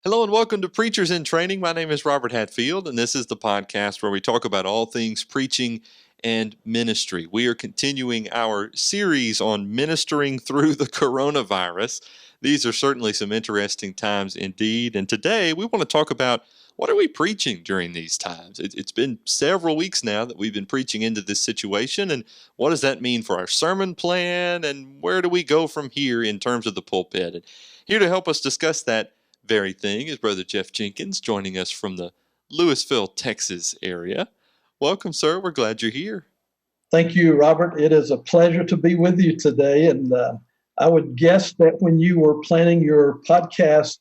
Hello and welcome to Preachers in Training. My name is Robert Hatfield, and this is the podcast where we talk about all things preaching and ministry. We are continuing our series on ministering through the coronavirus. These are certainly some interesting times indeed. And today we want to talk about what are we preaching during these times? It's been several weeks now that we've been preaching into this situation, and what does that mean for our sermon plan, and where do we go from here in terms of the pulpit? And here to help us discuss that very thing is Brother Jeff Jenkins, joining us from the Lewisville, Texas area. Welcome, sir. We're glad you're here. Thank you, Robert. It is a pleasure to be with you today. And I would guess that when you were planning your podcast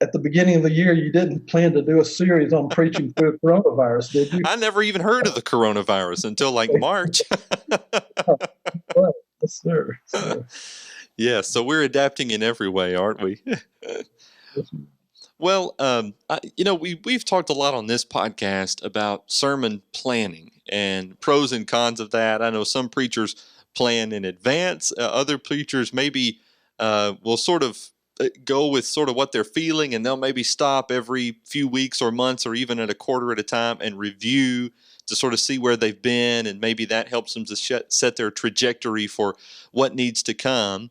at the beginning of the year, you didn't plan to do a series on preaching through coronavirus, did you? I never even heard of the coronavirus until like March. Right. Yes, sir. Yeah, so we're adapting in every way, aren't we? Well, we've talked a lot on this podcast about sermon planning and pros and cons of that. I know some preachers plan in advance. Other preachers maybe will sort of go with sort of what they're feeling, and they'll maybe stop every few weeks or months or even at a quarter at a time and review to sort of see where they've been, and maybe that helps them to set their trajectory for what needs to come.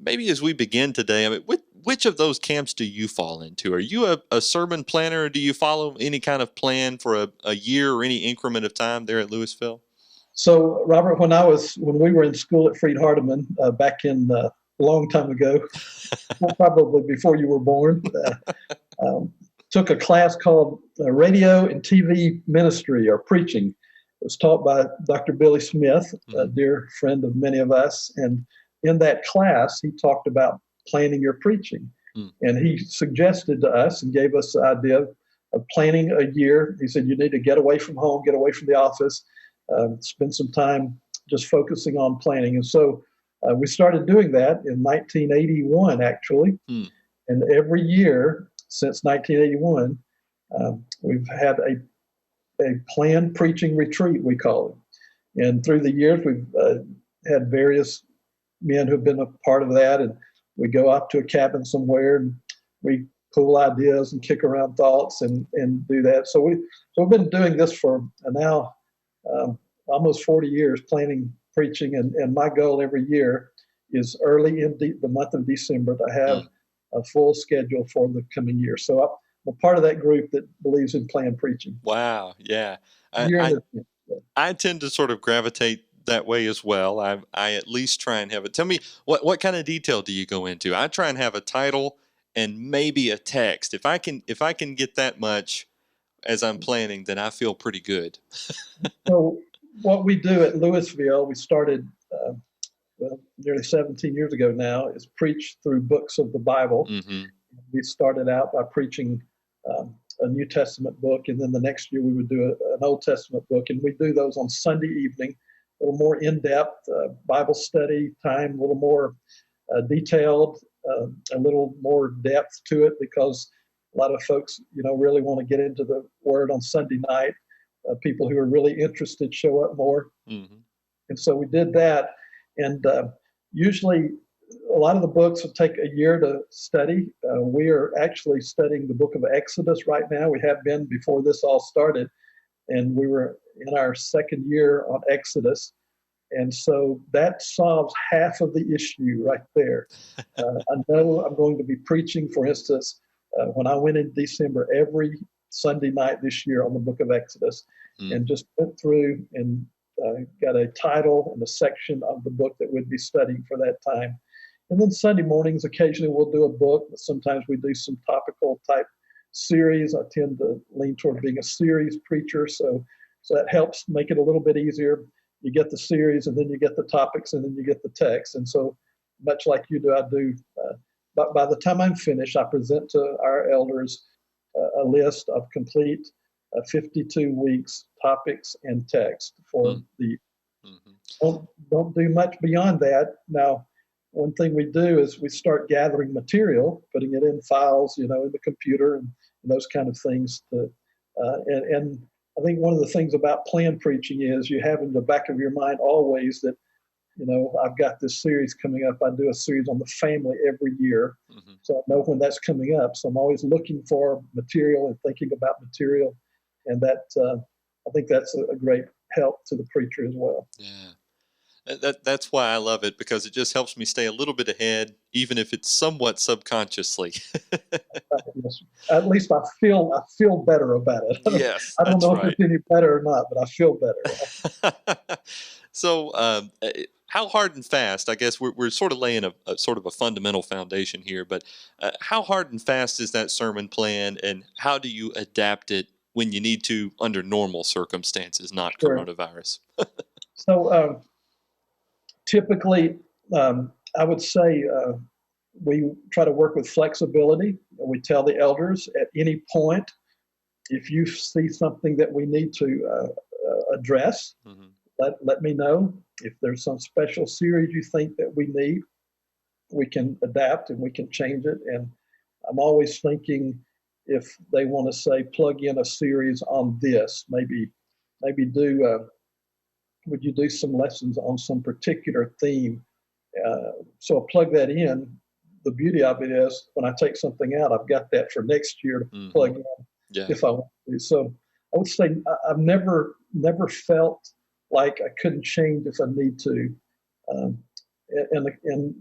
Maybe as we begin today, I mean, which of those camps do you fall into? Are you a sermon planner, or do you follow any kind of plan for a year or any increment of time there at Lewisville? So, Robert, when we were in school at Freed Hardeman back in a long time ago, probably before you were born, took a class called Radio and TV Ministry or Preaching. It was taught by Dr. Billy Smith, a dear friend of many of us, and in that class, he talked about planning your preaching. And he suggested to us and gave us the idea of planning a year. He said, you need to get away from home, get away from the office, spend some time just focusing on planning. And so we started doing that in 1981, actually. And every year since 1981, we've had a planned preaching retreat, we call it. And through the years, we've had various men who've been a part of that, and we go out to a cabin somewhere and we pool ideas and kick around thoughts and do that. So we've been doing this for now almost 40 years, planning preaching, and my goal every year is early in the month of December to have a full schedule for the coming year. So I'm a part of that group that believes in planned preaching. Wow, yeah. I tend to sort of gravitate that way as well. I at least try and have it. Tell me, what kind of detail do you go into? I try and have a title and maybe a text. If I can get that much as I'm planning, then I feel pretty good. So what we do at Lewisville, we started nearly 17 years ago now, is preach through books of the Bible. We started out by preaching a New Testament book, and then the next year we would do an Old Testament book, and we do those on Sunday evening. A little more in-depth Bible study time, a little more detailed, a little more depth to it, because a lot of folks, really want to get into the Word on Sunday night. People who are really interested show up more. And so we did that. And usually a lot of the books will take a year to study. We are actually studying the book of Exodus right now. We have been before this all started. And we were in our second year on Exodus. And so that solves half of the issue right there. I know I'm going to be preaching, for instance, when I went in December, every Sunday night this year on the book of Exodus, and just went through and got a title and a section of the book that we'd be studying for that time. And then Sunday mornings, occasionally we'll do a book, but sometimes we do some topical type series. I tend to lean toward being a series preacher, so that helps make it a little bit easier. You get the series, and then you get the topics, and then you get the text. And so, much like you do, I do. But by the time I'm finished, I present to our elders a list of complete 52 weeks, topics, and text for the. Don't do much beyond that. Now, one thing we do is we start gathering material, putting it in files, in the computer and those kind of things. And I think one of the things about planned preaching is you have in the back of your mind always that I've got this series coming up. I do a series on the family every year. So I know when that's coming up. So I'm always looking for material and thinking about material. And I think that's a great help to the preacher as well. Yeah. That's why I love it, because it just helps me stay a little bit ahead, even if it's somewhat subconsciously. Yes. At least I feel better about it. Yes, I don't that's know if right. it's any better or not, but I feel better. So, how hard and fast? I guess we're sort of laying a sort of a fundamental foundation here, but how hard and fast is that sermon plan, and how do you adapt it when you need to under normal circumstances, not Sure. coronavirus? So typically, I would say we try to work with flexibility. We tell the elders at any point, if you see something that we need to address, let me know. If there's some special series you think that we need, we can adapt and we can change it. And I'm always thinking, if they want to say plug in a series on this, maybe do would you do some lessons on some particular theme? So I'll plug that in. The beauty of it is when I take something out, I've got that for next year to plug in Yeah. if I want to. So I would say I've never felt like I couldn't change if I need to. Um, and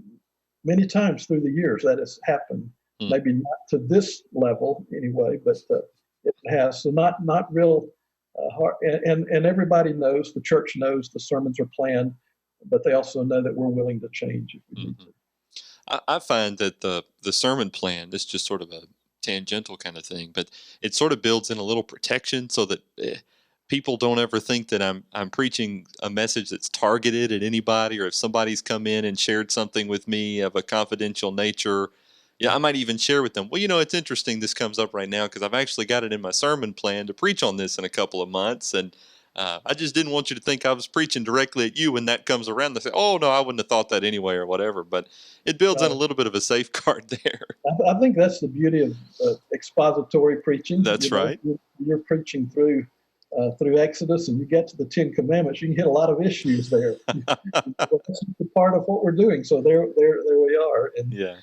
many times through the years that has happened. Maybe not to this level anyway, but it has. So not real hard. And everybody knows, the church knows the sermons are planned, but they also know that we're willing to change if we need to. I find that the sermon plan, this is just sort of a tangential kind of thing, but it sort of builds in a little protection so that people don't ever think that I'm preaching a message that's targeted at anybody, or if somebody's come in and shared something with me of a confidential nature. Yeah, I might even share with them, well, it's interesting this comes up right now because I've actually got it in my sermon plan to preach on this in a couple of months. And I just didn't want you to think I was preaching directly at you when that comes around. They say, oh, no, I wouldn't have thought that anyway or whatever. But it builds in a Right. little bit of a safeguard there. I think that's the beauty of expository preaching. That's right. You're preaching through Exodus, and you get to the Ten Commandments. You can hit a lot of issues there. That's the part of what we're doing. So there we are. And Yeah.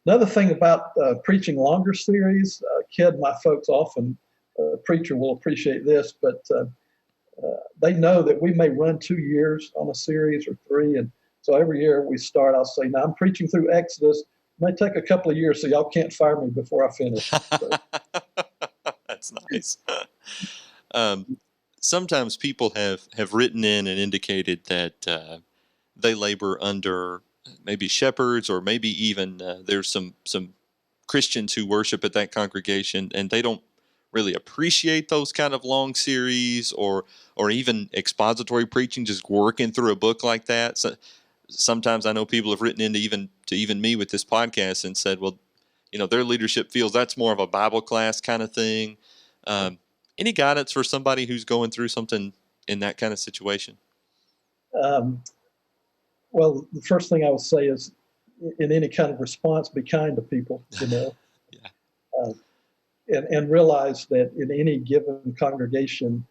another thing about preaching longer series, Kid, my folks often, preacher will appreciate this, but they know that we may run 2 years on a series or 3. And so every year we start, I'll say, now I'm preaching through Exodus. It may take a couple of years, so y'all can't fire me before I finish. So, That's nice. Sometimes people have written in and indicated that they labor under maybe shepherds, or maybe even there's some Christians who worship at that congregation, and they don't really appreciate those kind of long series, or even expository preaching, just working through a book like that. So sometimes I know people have written in to even me with this podcast and said, well, their leadership feels that's more of a Bible class kind of thing. Any guidance for somebody who's going through something in that kind of situation? um, well, the first thing I would say is, in any kind of response, be kind to people, Yeah. uh, and realize that in any given congregation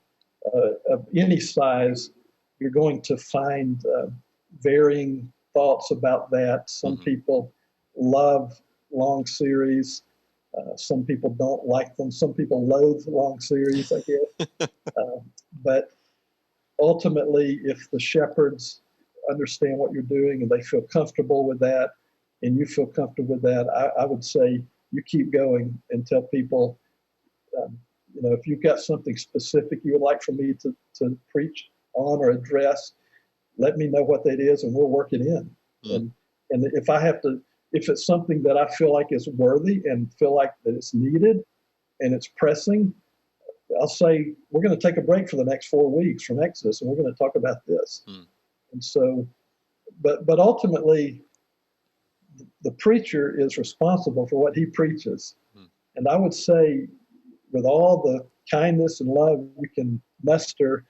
of any size, you're going to find varying thoughts about that. Some people love long series. Some people don't like them. Some people loathe long series, I guess. But ultimately, if the shepherds understand what you're doing and they feel comfortable with that, and you feel comfortable with that, I would say you keep going and tell people, if you've got something specific you would like for me to preach on or address, let me know what that is and we'll work it in. And if it's something that I feel like is worthy and feel like that it's needed and it's pressing, I'll say, we're going to take a break for the next 4 weeks from Exodus, and we're going to talk about this. And so, but ultimately, the preacher is responsible for what he preaches. And I would say, with all the kindness and love you can muster,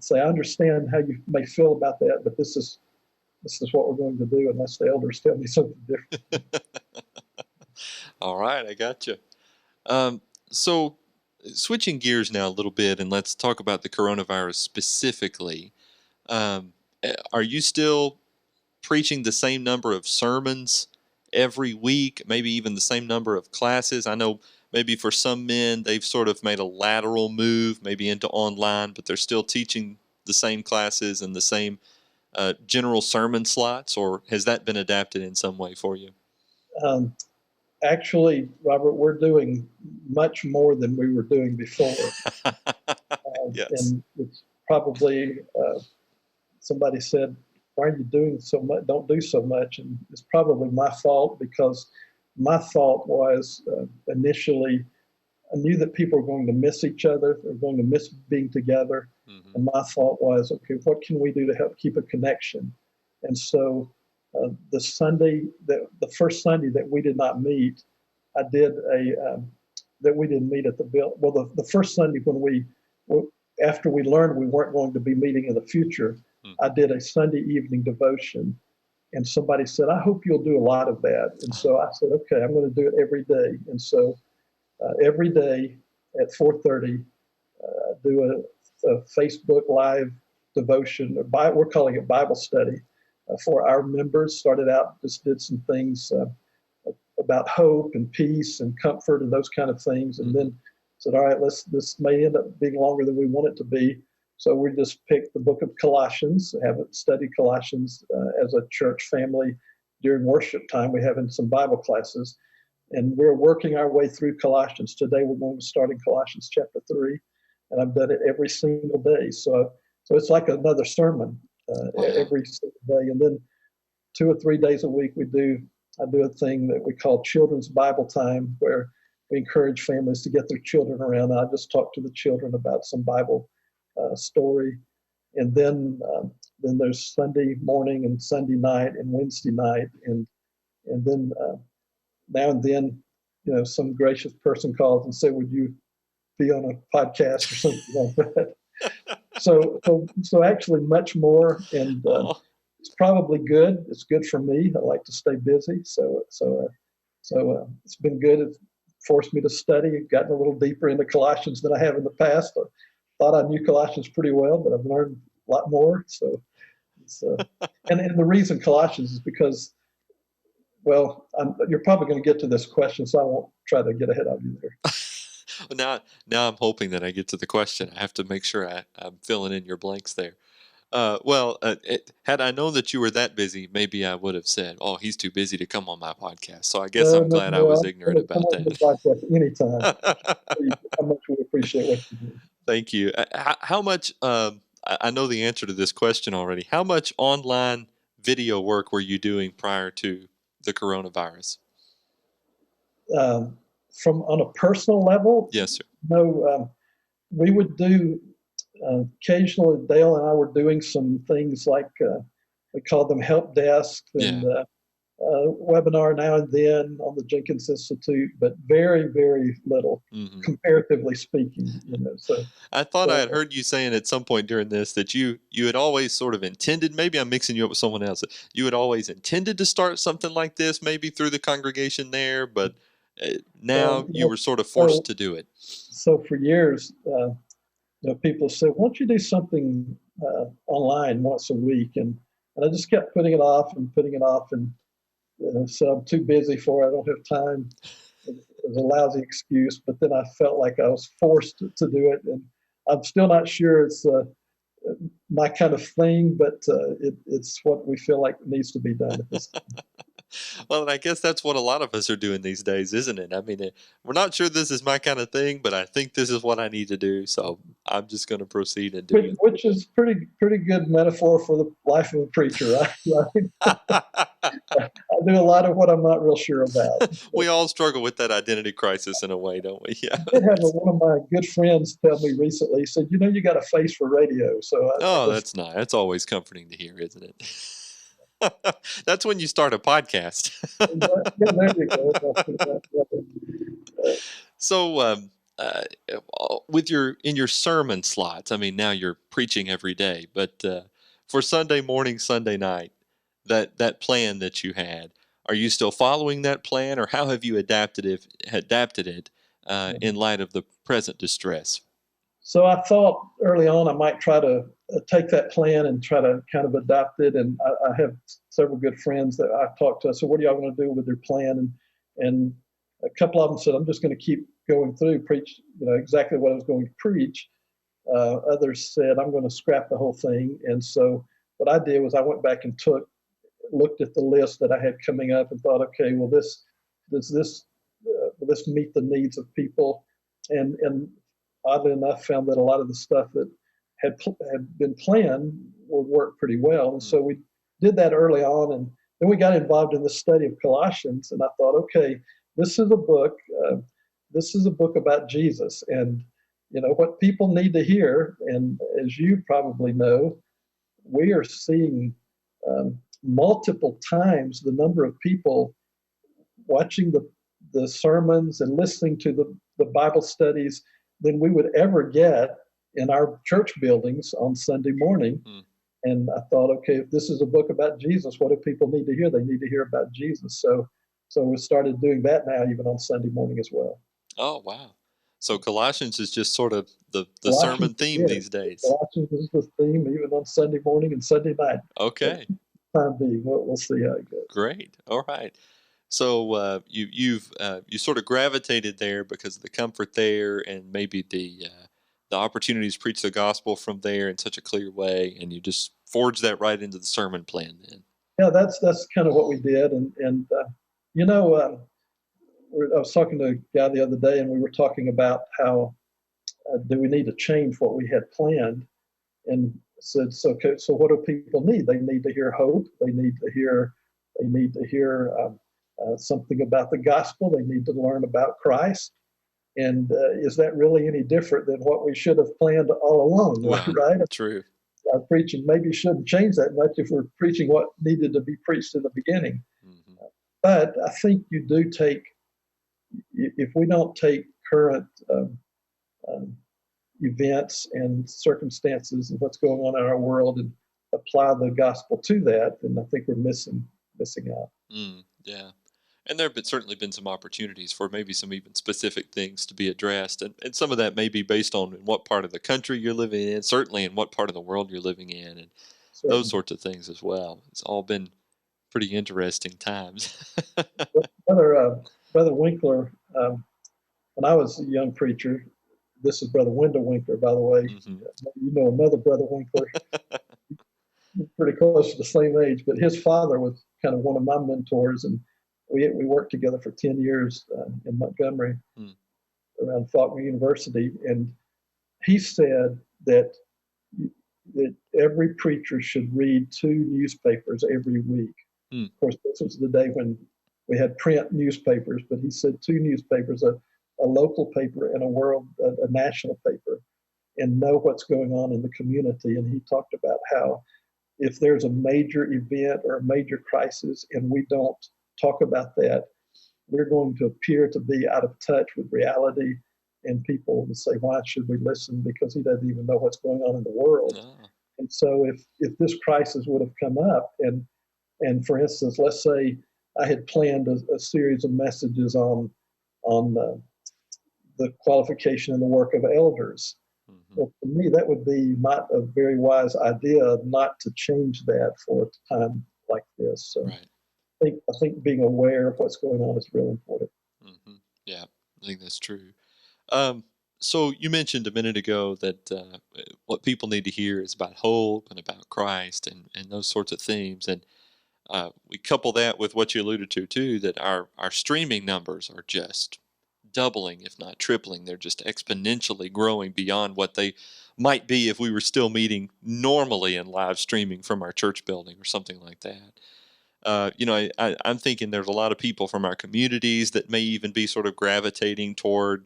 say, I understand how you may feel about that, but this is what we're going to do unless the elders tell me something different. All right, I got you. So switching gears now a little bit, and let's talk about the coronavirus specifically. are you still preaching the same number of sermons every week, maybe even the same number of classes? I know maybe for some men, they've sort of made a lateral move, maybe into online, but they're still teaching the same classes and the same general sermon slots, or has that been adapted in some way for you? Um, Actually, Robert, we're doing much more than we were doing before. Yes. And it's probably, somebody said, why are you doing so much? Don't do so much. And it's probably my fault, because my thought was initially, I knew that people were going to miss each other. They're going to miss being together. Mm-hmm. And my thought was, okay, what can we do to help keep a connection? And so the first Sunday that we did not meet, I did that we didn't meet at the bill. Well, the first Sunday after we learned we weren't going to be meeting in the future, I did a Sunday evening devotion. And somebody said, I hope you'll do a lot of that. And so I said, okay, I'm going to do it every day. And so every day at 4:30, do a Facebook Live devotion. We're calling it Bible study for our members. Started out, just did some things about hope and peace and comfort and those kind of things, and then said, all right, this may end up being longer than we want it to be. So we just picked the book of Colossians. Haven't studied Colossians as a church family during worship time. We have in some Bible classes, and we're working our way through Colossians. Today we're going to start in Colossians chapter 3, and I've done it every single day. So it's like another sermon every single day. And then 2 or 3 days a week I do a thing that we call Children's Bible Time, where we encourage families to get their children around. I just talk to the children about some Bible story. And then there's Sunday morning and Sunday night and Wednesday night. And then now and then, some gracious person calls and say, would you be on a podcast or something like that? So actually much more. And it's probably good. It's good for me. I like to stay busy. So it's been good. It's forced me to study. I've gotten a little deeper into Colossians than I have in the past. I thought I knew Colossians pretty well, but I've learned a lot more. So it's, and the reason Colossians is because, well, you're probably going to get to this question, so I won't try to get ahead of you there. Now I'm hoping that I get to the question. I have to make sure I'm filling in your blanks there. Had I known that you were that busy, maybe I would have said, "Oh, he's too busy to come on my podcast." So I guess I'm glad I was ignorant about that. Come on the podcast anytime. How much we appreciate what you do. Thank you. How much? I know the answer to this question already. How much online video work were you doing prior to the coronavirus? From on a personal level, yes, sir. No, we would do occasionally. Dale and I were doing some things like we called them help desks and webinar now and then on the Jenkins Institute, but very, very little, comparatively speaking. So I thought I had heard you saying at some point during this that you had always sort of intended. Maybe I'm mixing you up with someone else. You had always intended to start something like this, maybe through the congregation there, but now you were sort of forced to do it. So for years, people said, "Why don't you do something online once a week?" And I just kept putting it off, and so I'm too busy for it. I don't have time. It was a lousy excuse, but then I felt like I was forced to do it, and I'm still not sure it's my kind of thing, but it's what we feel like needs to be done at this time. Well, and I guess that's what a lot of us are doing these days, isn't it? I mean, we're not sure this is my kind of thing, but I think this is what I need to do, so I'm just going to proceed and do it. Which is pretty good metaphor for the life of a preacher, right? I do a lot of what I'm not real sure about. We all struggle with that identity crisis in a way, don't we? Yeah. I did have one of my good friends tell me recently. He said, "You got a face for radio." So that's nice. That's always comforting to hear, isn't it? That's when you start a podcast. There you go. So, in your sermon slots, I mean, now you're preaching every day, but for Sunday morning, Sunday night, that plan that you had, are you still following that plan, or how have you adapted it in light of the present distress? So I thought early on I might try to take that plan and try to kind of adopt it. And I have several good friends that I've talked to. So what are y'all going to do with your plan? And a couple of them said, I'm just going to keep going through, preach, exactly what I was going to preach. Others said, I'm going to scrap the whole thing. And so what I did was I went back and looked at the list that I had coming up and thought, okay, well, does this meet the needs of people? And oddly enough, found that a lot of the stuff that had been planned would work pretty well. And so we did that early on, and then we got involved in the study of Colossians. And I thought, okay, this is a book. This is a book about Jesus, and what people need to hear. And as you probably know, we are seeing multiple times the number of people watching the sermons and listening to the Bible studies than we would ever get in our church buildings on Sunday morning. And I thought, okay, if this is a book about Jesus, what do people need to hear? They need to hear about Jesus. So we started doing that now, even on Sunday morning as well. Oh, wow. So Colossians is just sort of the sermon theme these days. Colossians is the theme even on Sunday morning and Sunday night. Okay. Time being, we'll see how it goes. Great. All right. So you sort of gravitated there because of the comfort there, and maybe the opportunities to preach the gospel from there in such a clear way, and you just forged that right into the sermon plan then. Yeah, that's kind of what we did, and I was talking to a guy the other day, and we were talking about how do we need to change what we had planned, and said, so what do people need? They need to hear hope. They need to hear something about the gospel. They need to learn about Christ. And is that really any different than what we should have planned all along? Right? True. Our preaching maybe shouldn't change that much if we're preaching what needed to be preached in the beginning. But I think you do take, if we don't take current events and circumstances and what's going on in our world and apply the gospel to that, then I think we're missing out. Yeah. And there have certainly been some opportunities for maybe some even specific things to be addressed. And some of that may be based on in what part of the country you're living in, certainly in what part of the world you're living in, and those sorts of things as well. It's all been pretty interesting times. Brother Winkler, when I was a young preacher, this is Brother Wendell Winkler, by the way. You know another Brother Winkler. Pretty close to the same age, but his father was kind of one of my mentors, and we worked together for 10 years in Montgomery around Faulkner University. And he said that every preacher should read 2 newspapers every week. Of course, this was the day when we had print newspapers, but he said 2 newspapers, a local paper and a national paper, and know what's going on in the community. And he talked about how if there's a major event or a major crisis and we don't talk about that, we're going to appear to be out of touch with reality, and people will say, why should we listen? Because he doesn't even know what's going on in the world. And so if this crisis would have come up, and for instance, let's say I had planned a series of messages on the qualification and the work of elders. Well, to me, that would be not a very wise idea not to change that for a time like this. So I think being aware of what's going on is really important. Yeah, I think that's true. So you mentioned a minute ago that what people need to hear is about hope and about Christ and those sorts of themes. And we couple that with what you alluded to, too, that our streaming numbers are just doubling, if not tripling. They're just exponentially growing beyond what they might be if we were still meeting normally in live streaming from our church building or something like that. I'm thinking there's a lot of people from our communities that may even be sort of gravitating toward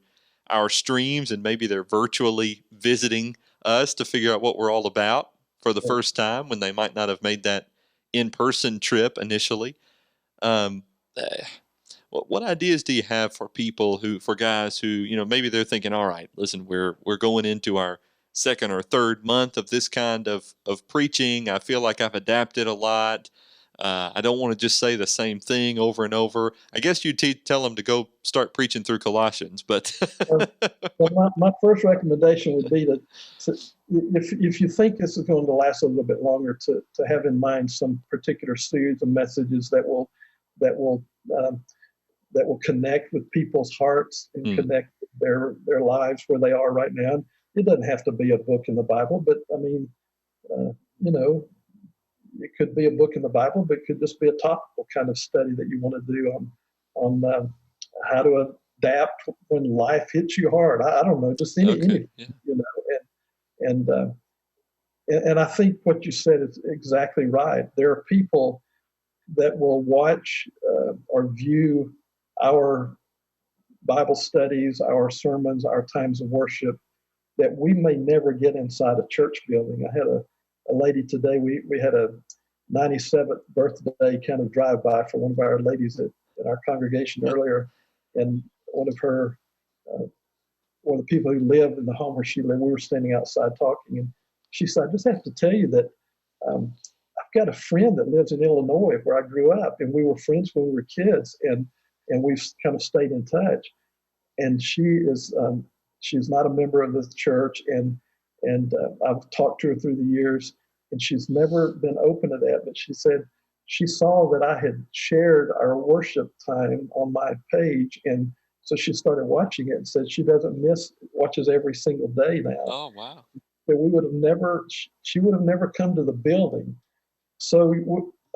our streams, and maybe they're virtually visiting us to figure out what we're all about for the first time when they might not have made that in-person trip initially. What ideas do you have for guys who, maybe they're thinking, all right, listen, we're going into our second or third month of this kind of preaching. I feel like I've adapted a lot. I don't want to just say the same thing over and over. I guess you tell them to go start preaching through Colossians, but Well, my first recommendation would be to if you think this is going to last a little bit longer, to have in mind some particular series of messages that will um, that will connect with people's hearts and connect their lives where they are right now. It doesn't have to be a book in the Bible, but I mean, you know, it could be a book in the Bible, but it could just be a topical kind of study that you want to do on how to adapt when life hits you hard. I don't know, just anything, yeah. you know. And I think what you said is exactly right. There are people that will watch or view our Bible studies, our sermons, our times of worship that we may never get inside a church building. I had a lady today, we had a 97th birthday kind of drive by for one of our ladies in our congregation earlier. And one of her, one of the people who lived in the home where she lived, we were standing outside talking. And she said, I just have to tell you that I've got a friend that lives in Illinois where I grew up, and we were friends when we were kids, and we've kind of stayed in touch. And she's not a member of the church, and I've talked to her through the years, and she's never been open to that. But she said she saw that I had shared our worship time on my page, and so she started watching it and said she watches every single day now. Oh, wow. But she would have never come to the building. So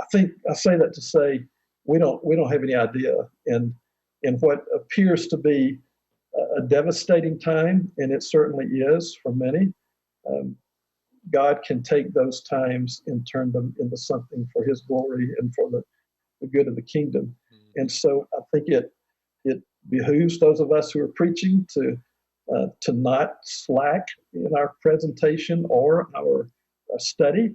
I think I say that to say we don't have any idea, and in what appears to be a devastating time, and it certainly is for many. God can take those times and turn them into something for His glory and for the good of the kingdom. And so I think it behooves those of us who are preaching to not slack in our presentation or our study,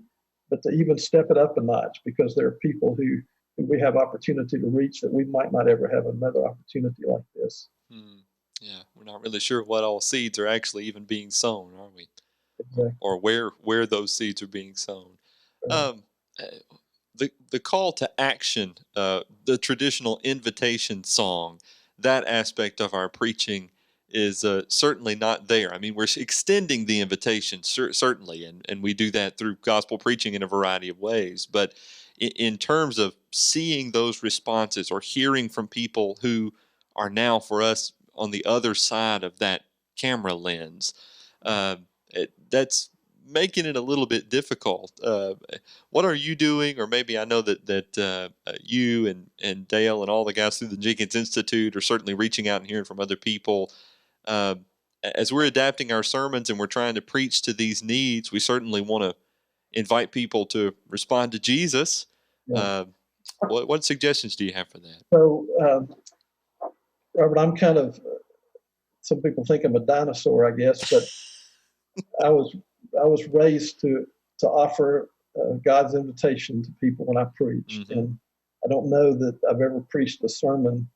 but to even step it up a notch, because there are people who we have opportunity to reach that we might not ever have another opportunity like this. Yeah, we're not really sure what all seeds are actually even being sown, are we? Exactly. Or where those seeds are being sown. Um, uh, the call to action, the traditional invitation song, that aspect of our preaching is certainly not there. I mean, we're extending the invitation, certainly, and we do that through gospel preaching in a variety of ways. But in terms of seeing those responses or hearing from people who are now for us on the other side of that camera lens, uh, that's making it a little bit difficult. What are you doing? Or maybe I know that you and Dale and all the guys through the Jenkins Institute are certainly reaching out and hearing from other people. Uh, as we're adapting our sermons and we're trying to preach to these needs, we certainly want to invite people to respond to Jesus. Yeah. Uh, what suggestions do you have for that? So, Robert, I'm kind of, some people think I'm a dinosaur, I guess, but I was raised to offer God's invitation to people when I preach, and I don't know that I've ever preached a sermon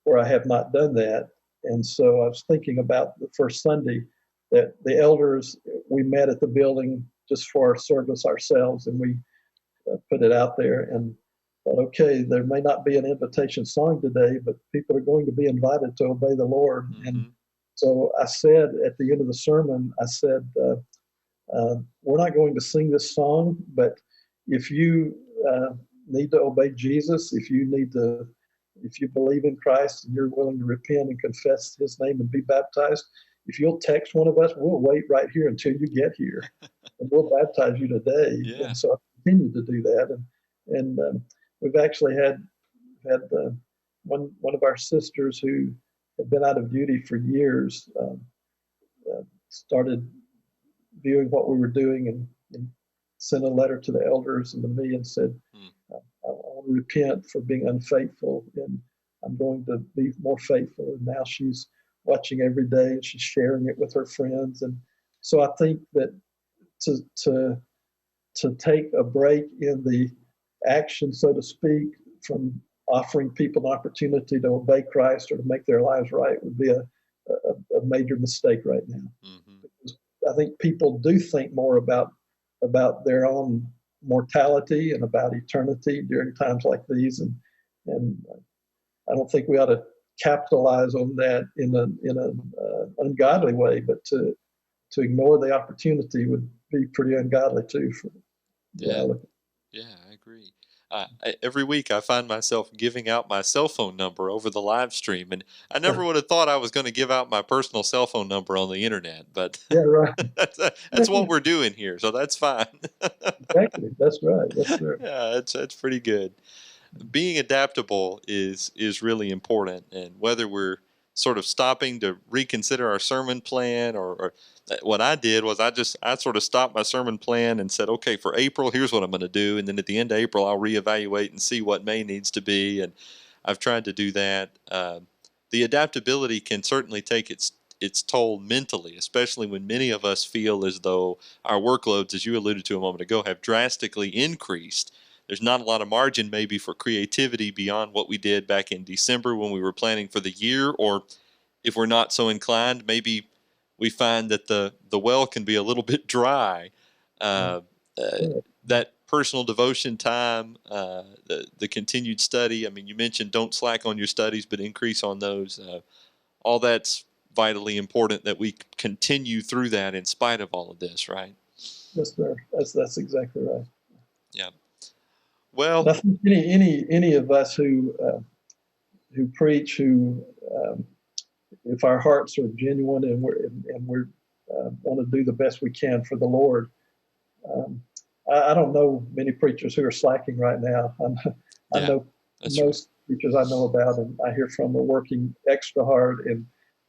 where I have not done that. And so I was thinking about the first Sunday that the elders, we met at the building just for our service ourselves, and we put it out there and thought, okay, there may not be an invitation song today, but people are going to be invited to obey the Lord. And so I said at the end of the sermon, I said, we're not going to sing this song, but if you need to obey Jesus, if you believe in Christ and you're willing to repent and confess His name and be baptized, if you'll text one of us, we'll wait right here until you get here, and we'll baptize you today. Yeah. And so I continue to do that, and we've actually had one of our sisters who had been out of duty for years started viewing what we were doing and sent a letter to the elders and to me and said, I want to repent for being unfaithful, and I'm going to be more faithful. And now she's watching every day and she's sharing it with her friends. And so I think that to take a break in the action, so to speak, from offering people an opportunity to obey Christ or to make their lives right would be a major mistake right now. Because I think people do think more about their own mortality and about eternity during times like these, and I don't think we ought to capitalize on that in an ungodly way, but to ignore the opportunity would be pretty ungodly too. Yeah. Yeah, I agree. Every week I find myself giving out my cell phone number over the live stream, and I never would have thought I was going to give out my personal cell phone number on the internet, but Yeah, right. that's what we're doing here, so that's fine. Exactly. That's right. Yes, sir. Yeah, that's pretty good. Being adaptable is really important, and whether we're sort of stopping to reconsider our sermon plan, or what I did was I sort of stopped my sermon plan and said, okay, for April, here's what I'm going to do, and then at the end of April I'll reevaluate and see what May needs to be, and I've tried to do that. The adaptability can certainly take its toll mentally, especially when many of us feel as though our workloads, as you alluded to a moment ago, have drastically increased. There's not a lot of margin maybe for creativity beyond what we did back in December when we were planning for the year, or if we're not so inclined, maybe we find that the well can be a little bit dry. Uh, that personal devotion time, the continued study. I mean, you mentioned don't slack on your studies, but increase on those. All that's vitally important that we continue through that in spite of all of this, right? Yes, sir. That's exactly right. Yeah. Well, I think any of us who preach, who if our hearts are genuine and we're want to do the best we can for the Lord. I don't know many preachers who are slacking right now. I know most preachers I know about and I hear from are working extra hard,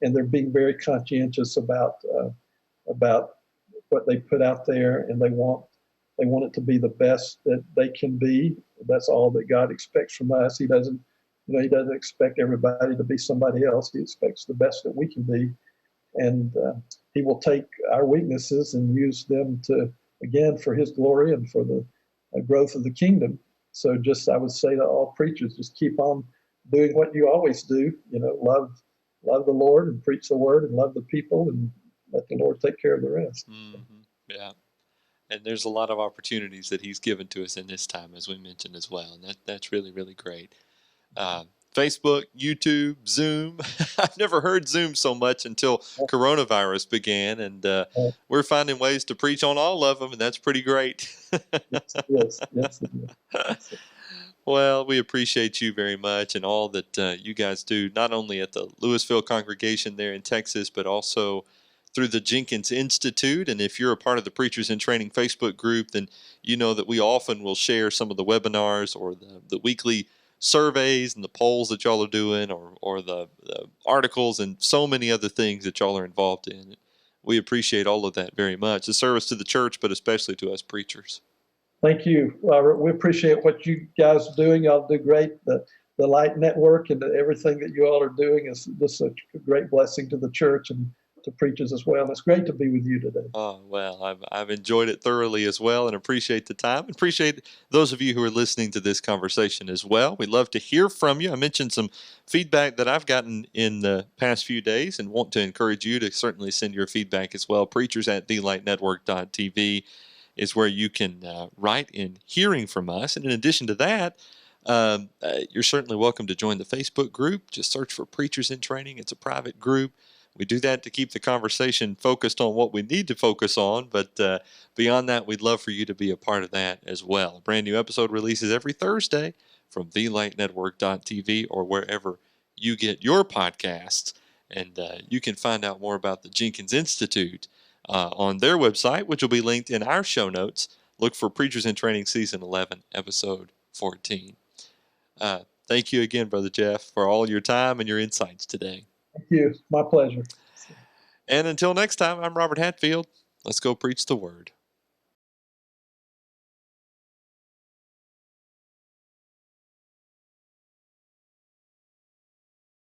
and they're being very conscientious about what they put out there, and they want it to be the best that they can be. That's all that God expects from us. He doesn't expect everybody to be somebody else. He expects the best that we can be, and He will take our weaknesses and use them again for His glory and for the growth of the kingdom. So I would say to all preachers, just keep on doing what you always do. Love the Lord and preach the word and love the people, and let the Lord take care of the rest. Mm-hmm. Yeah. And there's a lot of opportunities that He's given to us in this time, as we mentioned as well. And that's really, really great. Facebook, YouTube, Zoom. I've never heard Zoom so much until coronavirus began, and we're finding ways to preach on all of them, and that's pretty great. Yes. Well, we appreciate you very much and all that you guys do, not only at the Louisville congregation there in Texas, but also through the Jenkins Institute. And if you're a part of the Preachers in Training Facebook group, then you know that we often will share some of the webinars or the weekly surveys and the polls that y'all are doing, or the articles and so many other things that y'all are involved in. We appreciate all of that very much. The service to the church, but especially to us preachers. Thank you, Robert. We appreciate what you guys are doing. Y'all do great. The Light Network and everything that you all are doing is just a great blessing to the church and to preachers as well. It's great to be with you today. Oh, well, I've enjoyed it thoroughly as well, and appreciate the time. Appreciate those of you who are listening to this conversation as well. We'd love to hear from you. I mentioned some feedback that I've gotten in the past few days, and want to encourage you to certainly send your feedback as well. preachers@thelightnetwork.tv is where you can write in hearing from us. And in addition to that, you're certainly welcome to join the Facebook group. Just search for Preachers in Training. It's a private group. We do that to keep the conversation focused on what we need to focus on, but beyond that, we'd love for you to be a part of that as well. A brand new episode releases every Thursday from thelightnetwork.tv or wherever you get your podcasts, and you can find out more about the Jenkins Institute on their website, which will be linked in our show notes. Look for Preachers in Training Season 11, Episode 14. Thank you again, Brother Jeff, for all your time and your insights today. Thank you. My pleasure. And until next time, I'm Robert Hatfield. Let's go preach the word.